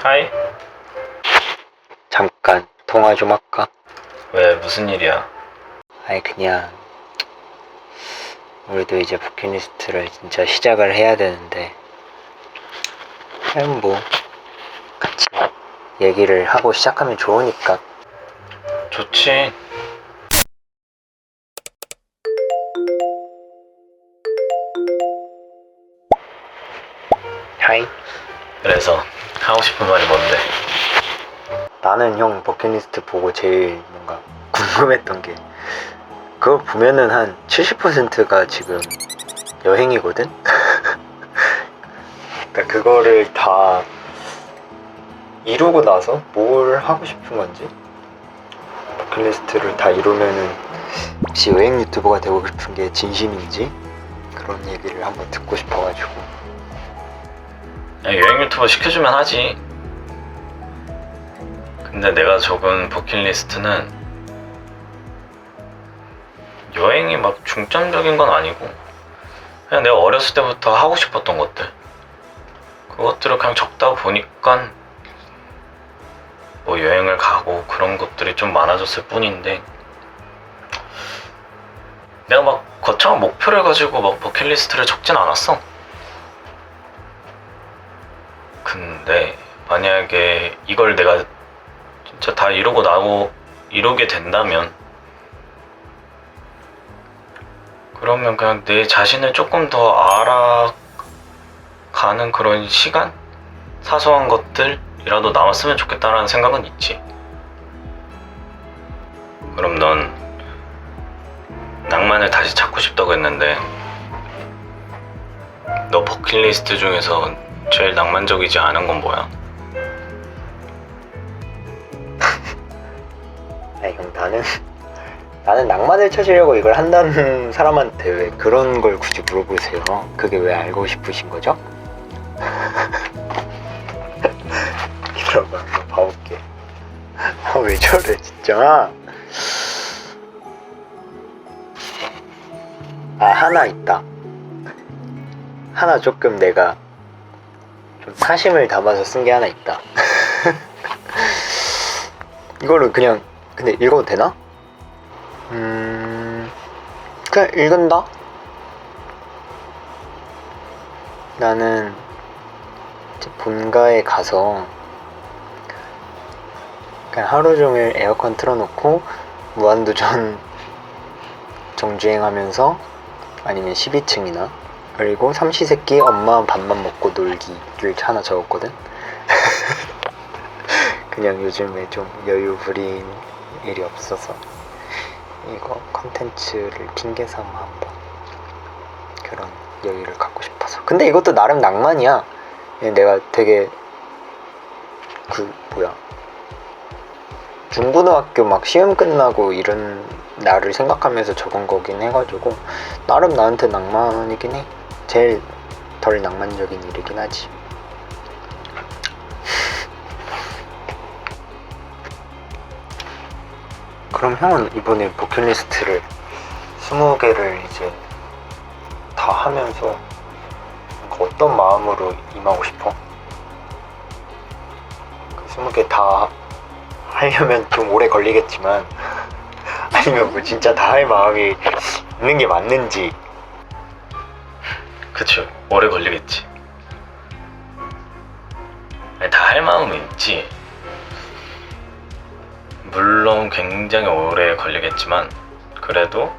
하이? 잠깐 통화 좀 할까? 왜, 무슨 일이야? 아니 그냥 우리도 이제 버킷리스트를 진짜 시작을 해야 되는데 그냥 뭐 같이 얘기를 하고 시작하면 좋으니까. 좋지. 하이. 그래서 하고 싶은 말이 뭔데? 나는 형 버킷리스트 보고 제일 뭔가 궁금했던 게 그걸 보면은 한 70%가 지금 여행이거든? 그러니까 그거를 다 이루고 나서 뭘 하고 싶은 건지, 버킷리스트를 다 이루면은 혹시 여행 유튜버가 되고 싶은 게 진심인지 그런 얘기를 한번 듣고 싶어가지고. 야, 여행 유튜버 시켜주면 하지. 근데 내가 적은 버킷리스트는 여행이 막 중점적인 건 아니고 그냥 내가 어렸을 때부터 하고 싶었던 것들, 그것들을 그냥 적다 보니까 뭐 여행을 가고 그런 것들이 좀 많아졌을 뿐인데, 내가 막 거창한 목표를 가지고 막 버킷리스트를 적진 않았어. 근데 만약에 이걸 내가 진짜 다 이루게 된다면, 그러면 그냥 내 자신을 조금 더 알아가는 그런 시간? 사소한 것들이라도 남았으면 좋겠다라는 생각은 있지. 그럼 넌 낭만을 다시 찾고 싶다고 했는데, 너 버킷리스트 중에서 제일 낭만적이지 않은 건 뭐야? 아니 형, 나는 낭만을 찾으려고 이걸 한다는 사람한테 왜 그런 걸 굳이 물어보세요? 그게 왜 알고 싶으신 거죠? 기다려봐, 한번 봐볼게. 왜 저래 진짜. 하나 있다. 하나 조금 내가 좀 사심을 담아서 쓴 게 하나 있다. 이거를 그냥 근데 읽어도 되나? 그냥 읽은다? 나는 이제 본가에 가서 그냥 하루 종일 에어컨 틀어놓고 무한도전 정주행하면서, 아니면 12층이나, 그리고 삼시세끼 엄마 밥만 먹고 놀기를 하나 적었거든? 그냥 요즘에 좀 여유 부릴 일이 없어서 이거 컨텐츠를 핑계 삼아 한번 그런 여유를 갖고 싶어서. 근데 이것도 나름 낭만이야. 내가 되게 중고등학교 막 시험 끝나고 이런 나를 생각하면서 적은 거긴 해가지고 나름 나한테 낭만이긴 해. 제일 덜 낭만적인 일이긴 하지. 그럼 형은 이번에 버킷리스트를 20개를 이제 다 하면서 어떤 마음으로 임하고 싶어? 그 20개 다 하려면 좀 오래 걸리겠지만 아니면 뭐 진짜 다 할 마음이 있는 게 맞는지. 그치, 오래 걸리겠지. 다 할 마음은 있지. 물론 굉장히 오래 걸리겠지만 그래도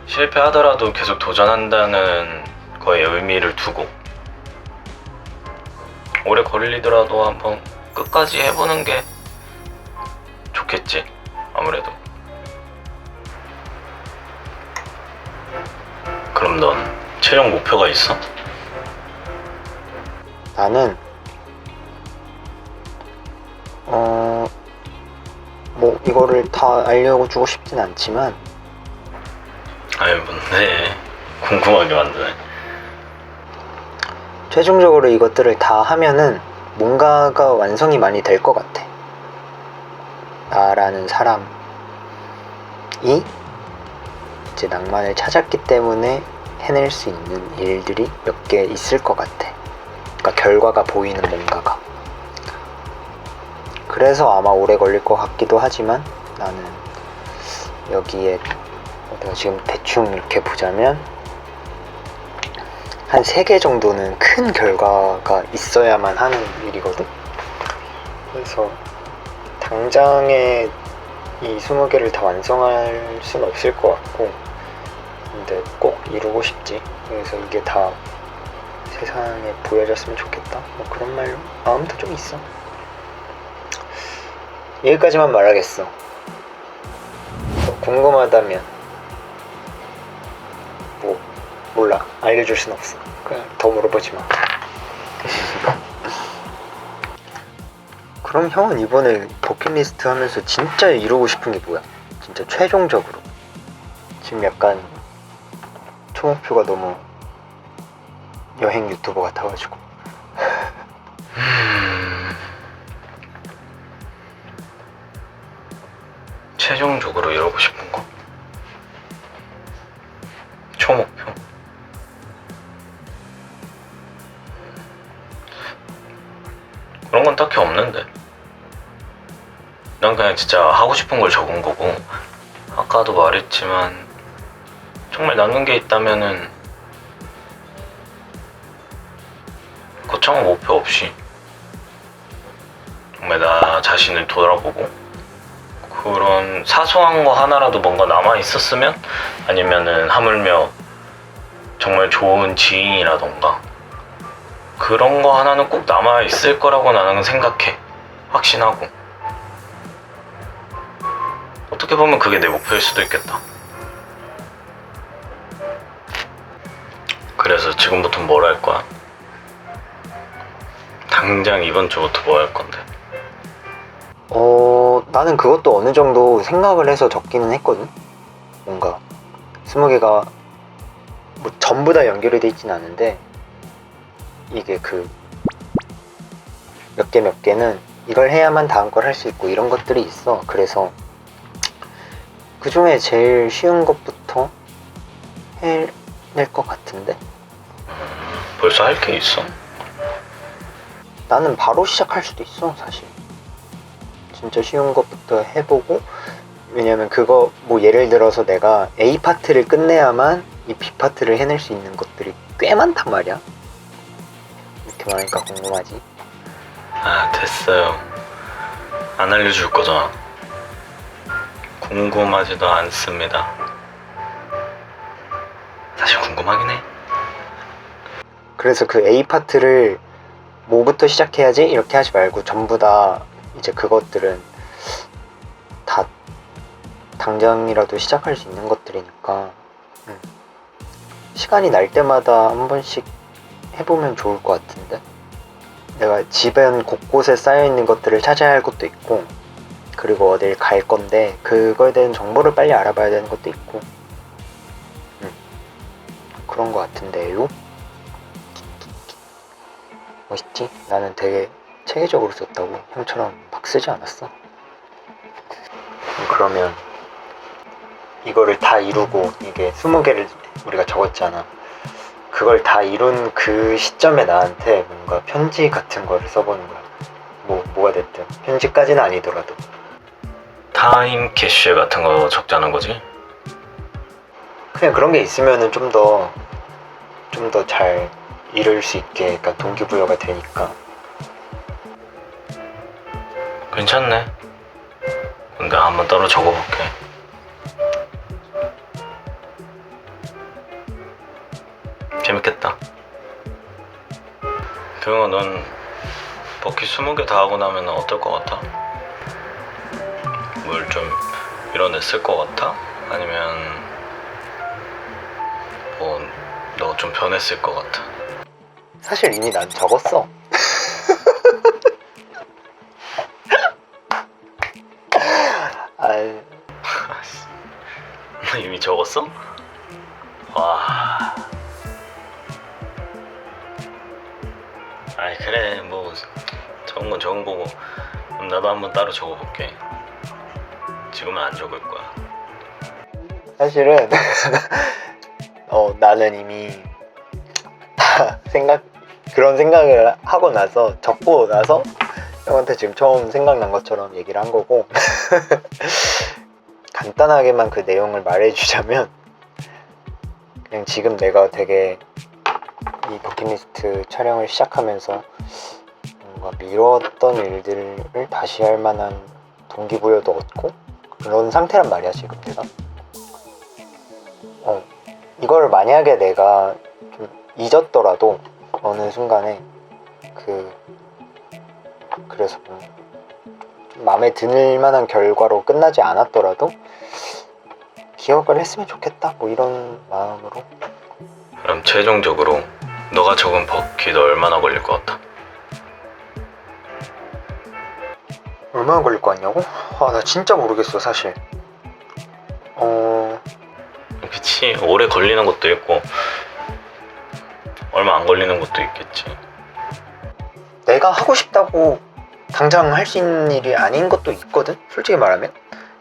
실패하더라도 계속 도전한다는 거에 의미를 두고 오래 걸리더라도 한번 끝까지 해보는 게 좋겠지, 아무래도. 그럼 넌 최종 목표가 있어? 나는 뭐 이거를 다 알려고 주고 싶진 않지만, 아니 뭔데 궁금하게 만드네. 최종적으로 이것들을 다 하면은 뭔가가 완성이 많이 될 것 같아. 나라는 사람이 이제 낭만을 찾았기 때문에 해낼 수 있는 일들이 몇 개 있을 것 같아. 그러니까 결과가 보이는 뭔가가. 그래서 아마 오래 걸릴 것 같기도 하지만 나는 여기에 내가 지금 대충 이렇게 보자면 한 3개 정도는 큰 결과가 있어야만 하는 일이거든. 그래서 당장에 이 20개를 다 완성할 순 없을 것 같고, 근데 꼭 이루고 싶지. 그래서 이게 다 세상에 보여졌으면 좋겠다, 뭐 그런 마음도 좀 있어. 여기까지만 말하겠어. 더 궁금하다면 뭐 몰라, 알려줄 순 없어. 그냥 더 물어보지 마. 그럼 형은 이번에 버킷리스트 하면서 진짜 이루고 싶은 게 뭐야? 진짜 최종적으로. 지금 약간 초목표가 너무 여행 유튜버 같아가지고. 최종적으로 이루고 싶은 거? 초목표? 그런 건 딱히 없는데. 난 그냥 진짜 하고 싶은 걸 적은 거고, 아까도 말했지만 정말 남는 게 있다면은 거창한 목표 없이 정말 나 자신을 돌아보고, 그런 사소한 거 하나라도 뭔가 남아 있었으면, 아니면은 하물며 정말 좋은 지인이라던가 그런 거 하나는 꼭 남아 있을 거라고 나는 생각해. 확신하고. 어떻게 보면 그게 내 목표일 수도 있겠다. 그래서 지금부터 뭘 할 거야? 당장 이번 주부터 뭐 할 건데? 나는 그것도 어느 정도 생각을 해서 적기는 했거든. 뭔가 20개가 뭐 전부 다 연결이 돼 있진 않은데, 이게 그 몇 개는 이걸 해야만 다음 걸 할 수 있고 이런 것들이 있어. 그래서 그 중에 제일 쉬운 것부터 해낼 것 같은데? 벌써 할 게 있어? 나는 바로 시작할 수도 있어, 사실. 진짜 쉬운 것부터 해보고, 왜냐면 그거 뭐 예를 들어서 내가 A 파트를 끝내야만 이 B 파트를 해낼 수 있는 것들이 꽤 많단 말이야. 이렇게 말하니까 궁금하지? 아, 됐어요. 안 알려줄 거잖아. 궁금하지도 않습니다. 사실 궁금하긴 해. 그래서 그 A 파트를 뭐부터 시작해야지 이렇게 하지 말고 전부 다 이제 그것들은 다 당장이라도 시작할 수 있는 것들이니까 시간이 날 때마다 한 번씩 해보면 좋을 것 같은데? 내가 집엔 곳곳에 쌓여있는 것들을 찾아야 할 것도 있고, 그리고 어딜 갈 건데 그거에 대한 정보를 빨리 알아봐야 되는 것도 있고, 그런 것 같은데요? 멋있지? 나는 되게 체계적으로 썼다고. 형처럼 막 쓰지 않았어. 그러면 이거를 다 이루고, 이게 20개를 우리가 적었잖아. 그걸 다 이룬 그 시점에 나한테 뭔가 편지 같은 거를 써보는 거야. 뭐가 됐든. 편지까지는 아니더라도. 타임 캐시 같은 거 적자는 거지? 그냥 그런 게 있으면은 좀 더 잘 이룰 수 있게, 그러니까 동기부여가 되니까. 괜찮네. 근데 한번 따로 적어볼게. 재밌겠다. 경영아, 넌 버킷 20개 다 하고 나면 어떨 것 같아? 뭘 좀 이뤄냈을 것 같아? 아니면 뭐 너 좀 변했을 것 같아? 사실 이미 난 적었어. 이미 적었어? 와. 아이, 그래, 뭐 적은 건 적은 거고. 그럼 나도 한번 따로 적어볼게. 지금은 안 적을 거야. 사실은 나는 이미 다 그런 생각을 하고 나서, 적고 나서 형한테 지금 처음 생각난 것처럼 얘기를 한 거고 간단하게만 그 내용을 말해주자면 그냥 지금 내가 되게 이 버킷리스트 촬영을 시작하면서 뭔가 미뤘던 일들을 다시 할 만한 동기부여도 얻고 그런 상태란 말이야 지금 내가. 이걸 만약에 내가 좀 잊었더라도 어느 순간에 그래서 좀 마음에 들 만한 결과로 끝나지 않았더라도 기억을 했으면 좋겠다 뭐 이런 마음으로. 그럼 최종적으로 너가 적은 버킷 얼마나 걸릴 것 같아? 얼마나 걸릴 것 같냐고? 나 진짜 모르겠어 사실. 그치, 오래 걸리는 것도 있고 얼마 안 걸리는 것도 있겠지. 내가 하고 싶다고 당장 할 수 있는 일이 아닌 것도 있거든 솔직히 말하면.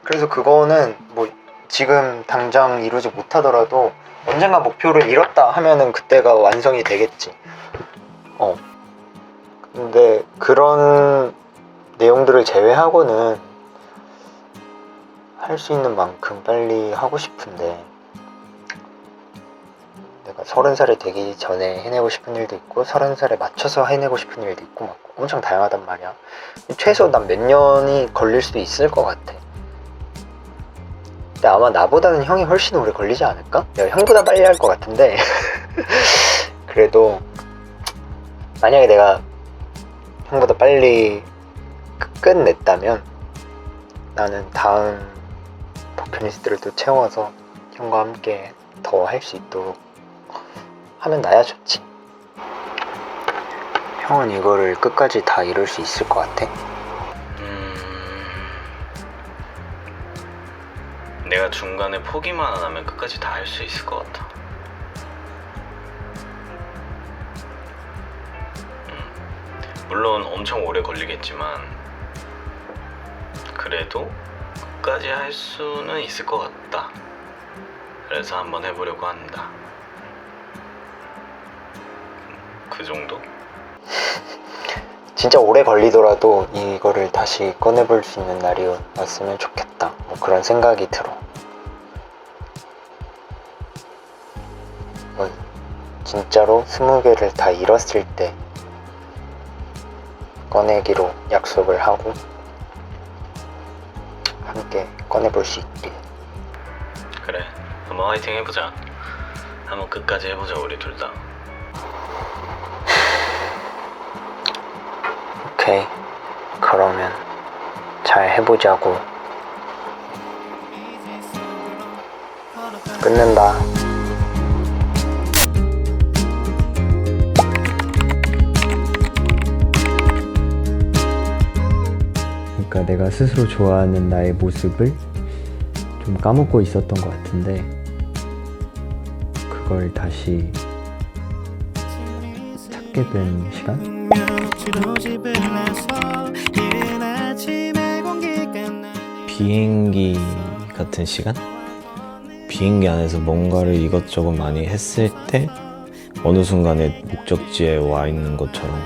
그래서 그거는 뭐 지금 당장 이루지 못하더라도 언젠가 목표를 이뤘다 하면은 그때가 완성이 되겠지. 근데 그런 내용들을 제외하고는 할 수 있는 만큼 빨리 하고 싶은데 내가 30살이 되기 전에 해내고 싶은 일도 있고 30살에 맞춰서 해내고 싶은 일도 있고 막 엄청 다양하단 말이야. 최소 난 몇 년이 걸릴 수도 있을 것 같아. 근데 아마 나보다는 형이 훨씬 오래 걸리지 않을까? 내가 형보다 빨리 할 것 같은데 그래도 만약에 내가 형보다 빨리 끝냈다면 나는 다음 버킷리스트를 또 채워서 형과 함께 더 할 수 있도록 하면 나야 좋지. 형은 이거를 끝까지 다 이룰 수 있을 것 같아? 내가 중간에 포기만 안 하면 끝까지 다 할 수 있을 것 같아. 물론 엄청 오래 걸리겠지만 그래도 끝까지 할 수는 있을 것 같다. 그래서 한번 해보려고 한다. 그 정도? 진짜 오래 걸리더라도 이거를 다시 꺼내볼 수 있는 날이 왔으면 좋겠다 뭐 그런 생각이 들어. 진짜로 20개를 다 이뤘을 때 꺼내기로 약속을 하고 함께 꺼내볼 수 있길. 그래, 한번 화이팅 해보자. 한번 끝까지 해보자 우리 둘 다. 오케이, 그러면 잘 해보자고. 끊는다. 그러니까 내가 스스로 좋아하는 나의 모습을 좀 까먹고 있었던 것 같은데 그걸 다시 찾게 된 시간? 비행기 같은 시간? 비행기 안에서 뭔가를 이것저것 많이 했을 때 어느 순간에 목적지에 와 있는 것처럼